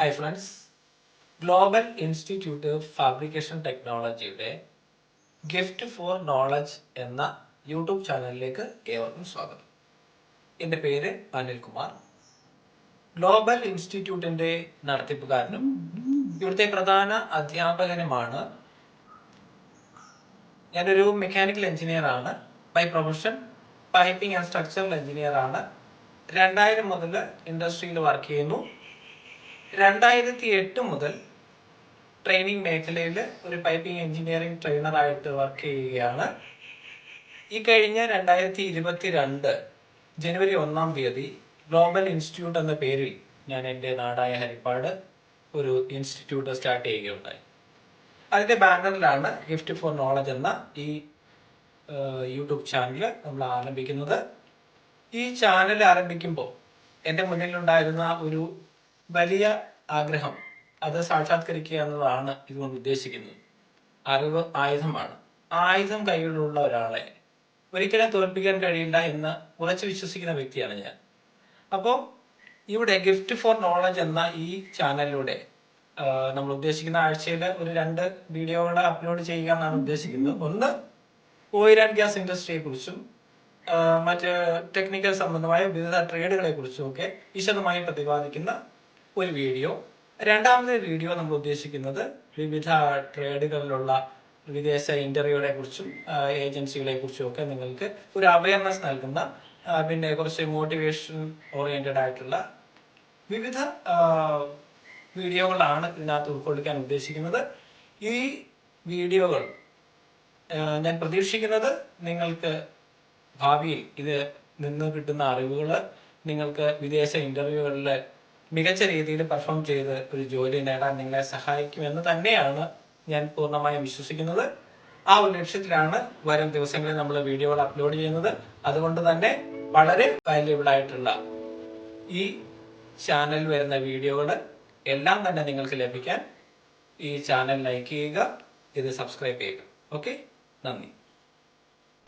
Hi friends, global institute of fabrication ടെക്നോളജിയുടെ gift for knowledge എന്ന YouTube ചാനലിലേക്ക് ഏവർക്കും സ്വാഗതം. എൻ്റെ പേര് അനിൽകുമാർ. ഗ്ലോബൽ ഇൻസ്റ്റിറ്റ്യൂട്ടിൻ്റെ നടത്തിപ്പുകാരനും ഇവിടുത്തെ പ്രധാന അധ്യാപകനുമാണ്. ഞാനൊരു മെക്കാനിക്കൽ എഞ്ചിനീയർ ആണ്. By profession piping and structural engineer ആണ്. 2000 മുതൽ ഇൻഡസ്ട്രിയിൽ വർക്ക് ചെയ്യുന്നു. 2008 മുതൽ ട്രെയിനിങ് മേഖലയിൽ ഒരു പൈപ്പിംഗ് എഞ്ചിനീയറിംഗ് ട്രെയിനറായിട്ട് വർക്ക് ചെയ്യുകയാണ്. ഈ കഴിഞ്ഞ 2022 ജനുവരി 1-ാം തീയതി ഗ്ലോബൽ ഇൻസ്റ്റിറ്റ്യൂട്ട് എന്ന പേരിൽ ഞാൻ എൻ്റെ നാടായ ഹരിപ്പാട് ഒരു ഇൻസ്റ്റിറ്റ്യൂട്ട് സ്റ്റാർട്ട് ചെയ്യുകയുണ്ടായി. അതിൻ്റെ ബാനറിലാണ് ഗിഫ്റ്റ് ഫോർ നോളജ് എന്ന ഈ യൂട്യൂബ് ചാനൽ നമ്മൾ ആരംഭിക്കുന്നത്. ഈ ചാനൽ ആരംഭിക്കുമ്പോൾ എൻ്റെ മുന്നിലുണ്ടായിരുന്ന ഒരു വലിയ ആഗ്രഹം, അത് സാക്ഷാത്കരിക്കുക എന്നതാണ് ഇതുകൊണ്ട് ഉദ്ദേശിക്കുന്നത്. അറിവ് ആയുധമാണ്. ആയുധം കയ്യിലുള്ള ഒരാളെ ഒരിക്കലും തോൽപ്പിക്കാൻ കഴിയില്ല എന്ന് ഉറച്ചു വിശ്വസിക്കുന്ന വ്യക്തിയാണ് ഞാൻ. അപ്പോൾ ഇവിടെ ഗിഫ്റ്റ് ഫോർ നോളജ് എന്ന ഈ ചാനലിലൂടെ നമ്മൾ ഉദ്ദേശിക്കുന്ന ആഴ്ചയിൽ ഒരു 2 വീഡിയോകൾ അപ്ലോഡ് ചെയ്യുക എന്നാണ് ഉദ്ദേശിക്കുന്നത്. ഒന്ന് ഓയിൽ ആൻഡ് ഗ്യാസ് ഇൻഡസ്ട്രിയെ കുറിച്ചും മറ്റ് ടെക്നിക്കൽ സംബന്ധമായ വിവിധ ട്രേഡുകളെ കുറിച്ചും ഒക്കെ വിശദമായി പ്രതിപാദിക്കുന്ന ഒരു വീഡിയോ. രണ്ടാമത്തെ വീഡിയോ നമ്മൾ ഉദ്ദേശിക്കുന്നത് വിവിധ ട്രേഡുകളിലുള്ള വിദേശ ഇന്റർവ്യൂകളെ കുറിച്ചും ഏജൻസികളെ കുറിച്ചും ഒക്കെ നിങ്ങൾക്ക് ഒരു അവയർനെസ് നൽകുന്ന, പിന്നെ കുറച്ച് മോട്ടിവേഷൻ ഓറിയന്റഡ് ആയിട്ടുള്ള വിവിധ വീഡിയോകളാണ് ഇതിനകത്ത് ഉൾക്കൊള്ളിക്കാൻ ഉദ്ദേശിക്കുന്നത്. ഈ വീഡിയോകൾ ഞാൻ പ്രതീക്ഷിക്കുന്നത് നിങ്ങൾക്ക് ഭാവിയിൽ ഇത് നിന്ന് കിട്ടുന്ന അറിവുകൾ നിങ്ങൾക്ക് വിദേശ ഇന്റർവ്യൂകളിൽ മികച്ച രീതിയിൽ പെർഫോം ചെയ്ത് ഒരു ജോലി നേടാൻ നിങ്ങളെ സഹായിക്കുമെന്ന് തന്നെയാണ് ഞാൻ പൂർണ്ണമായും വിശ്വസിക്കുന്നത്. ആ ഒരു ലക്ഷ്യത്തിലാണ് വരും ദിവസങ്ങളിൽ നമ്മൾ വീഡിയോകൾ അപ്ലോഡ് ചെയ്യുന്നത്. അതുകൊണ്ട് തന്നെ വളരെ വാല്യുബിൾ ആയിട്ടുള്ള ഈ ചാനലിൽ വരുന്ന വീഡിയോകൾ എല്ലാം തന്നെ നിങ്ങൾക്ക് ലഭിക്കാൻ ഈ ചാനൽ ലൈക്ക് ചെയ്യുക, ഇത് സബ്സ്ക്രൈബ് ചെയ്യുക. ഓക്കെ, നന്ദി.